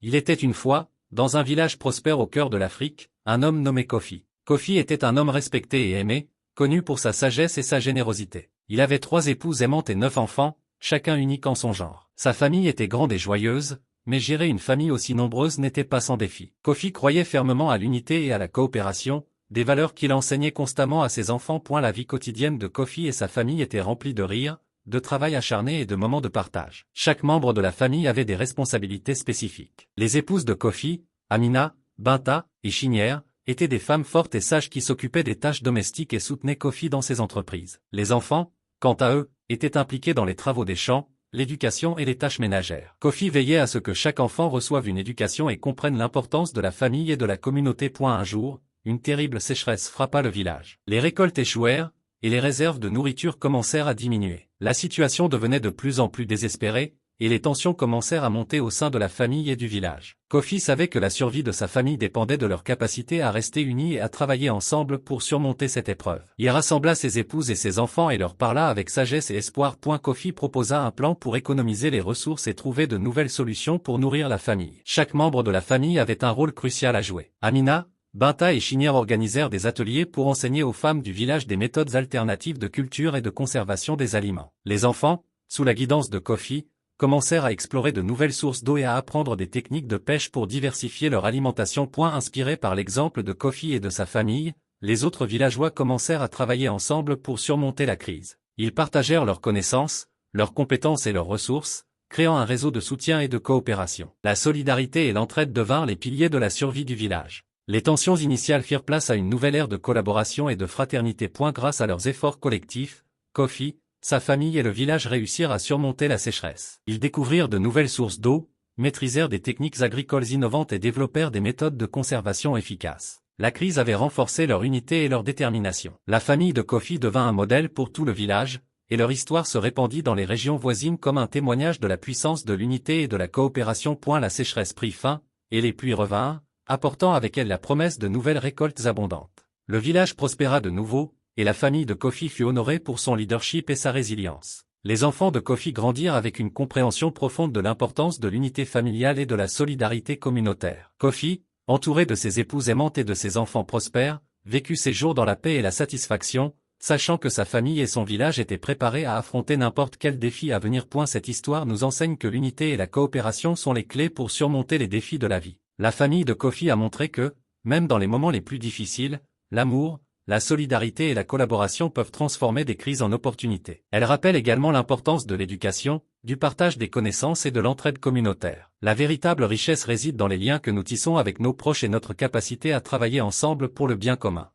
Il était une fois, dans un village prospère au cœur de l'Afrique, un homme nommé Kofi. Kofi était un homme respecté et aimé, connu pour sa sagesse et sa générosité. Il avait 3 épouses aimantes et 9 enfants, chacun unique en son genre. Sa famille était grande et joyeuse, mais gérer une famille aussi nombreuse n'était pas sans défi. Kofi croyait fermement à l'unité et à la coopération, des valeurs qu'il enseignait constamment à ses enfants. La vie quotidienne de Kofi et sa famille était remplie de rires, de travail acharné et de moments de partage. Chaque membre de la famille avait des responsabilités spécifiques. Les épouses de Kofi, Amina, Binta et Chinière, étaient des femmes fortes et sages qui s'occupaient des tâches domestiques et soutenaient Kofi dans ses entreprises. Les enfants, quant à eux, étaient impliqués dans les travaux des champs, l'éducation et les tâches ménagères. Kofi veillait à ce que chaque enfant reçoive une éducation et comprenne l'importance de la famille et de la communauté. Un jour, une terrible sécheresse frappa le village. Les récoltes échouèrent, et les réserves de nourriture commencèrent à diminuer. La situation devenait de plus en plus désespérée, et les tensions commencèrent à monter au sein de la famille et du village. Kofi savait que la survie de sa famille dépendait de leur capacité à rester unis et à travailler ensemble pour surmonter cette épreuve. Il rassembla ses épouses et ses enfants et leur parla avec sagesse et espoir. Kofi proposa un plan pour économiser les ressources et trouver de nouvelles solutions pour nourrir la famille. Chaque membre de la famille avait un rôle crucial à jouer. Amina, Binta et Chinière organisèrent des ateliers pour enseigner aux femmes du village des méthodes alternatives de culture et de conservation des aliments. Les enfants, sous la guidance de Kofi, commencèrent à explorer de nouvelles sources d'eau et à apprendre des techniques de pêche pour diversifier leur alimentation. Inspirés par l'exemple de Kofi et de sa famille, les autres villageois commencèrent à travailler ensemble pour surmonter la crise. Ils partagèrent leurs connaissances, leurs compétences et leurs ressources, créant un réseau de soutien et de coopération. La solidarité et l'entraide devinrent les piliers de la survie du village. Les tensions initiales firent place à une nouvelle ère de collaboration et de fraternité. Grâce à leurs efforts collectifs, Kofi, sa famille et le village réussirent à surmonter la sécheresse. Ils découvrirent de nouvelles sources d'eau, maîtrisèrent des techniques agricoles innovantes et développèrent des méthodes de conservation efficaces. La crise avait renforcé leur unité et leur détermination. La famille de Kofi devint un modèle pour tout le village, et leur histoire se répandit dans les régions voisines comme un témoignage de la puissance de l'unité et de la coopération. La sécheresse prit fin, et les pluies revinrent, apportant avec elles la promesse de nouvelles récoltes abondantes. Le village prospéra de nouveau, et la famille de Kofi fut honorée pour son leadership et sa résilience. Les enfants de Kofi grandirent avec une compréhension profonde de l'importance de l'unité familiale et de la solidarité communautaire. Kofi, entouré de ses épouses aimantes et de ses enfants prospères, vécut ses jours dans la paix et la satisfaction, sachant que sa famille et son village étaient préparés à affronter n'importe quel défi à venir. Cette histoire nous enseigne que l'unité et la coopération sont les clés pour surmonter les défis de la vie. La famille de Kofi a montré que, même dans les moments les plus difficiles, l'amour, la solidarité et la collaboration peuvent transformer des crises en opportunités. Elle rappelle également l'importance de l'éducation, du partage des connaissances et de l'entraide communautaire. La véritable richesse réside dans les liens que nous tissons avec nos proches et notre capacité à travailler ensemble pour le bien commun.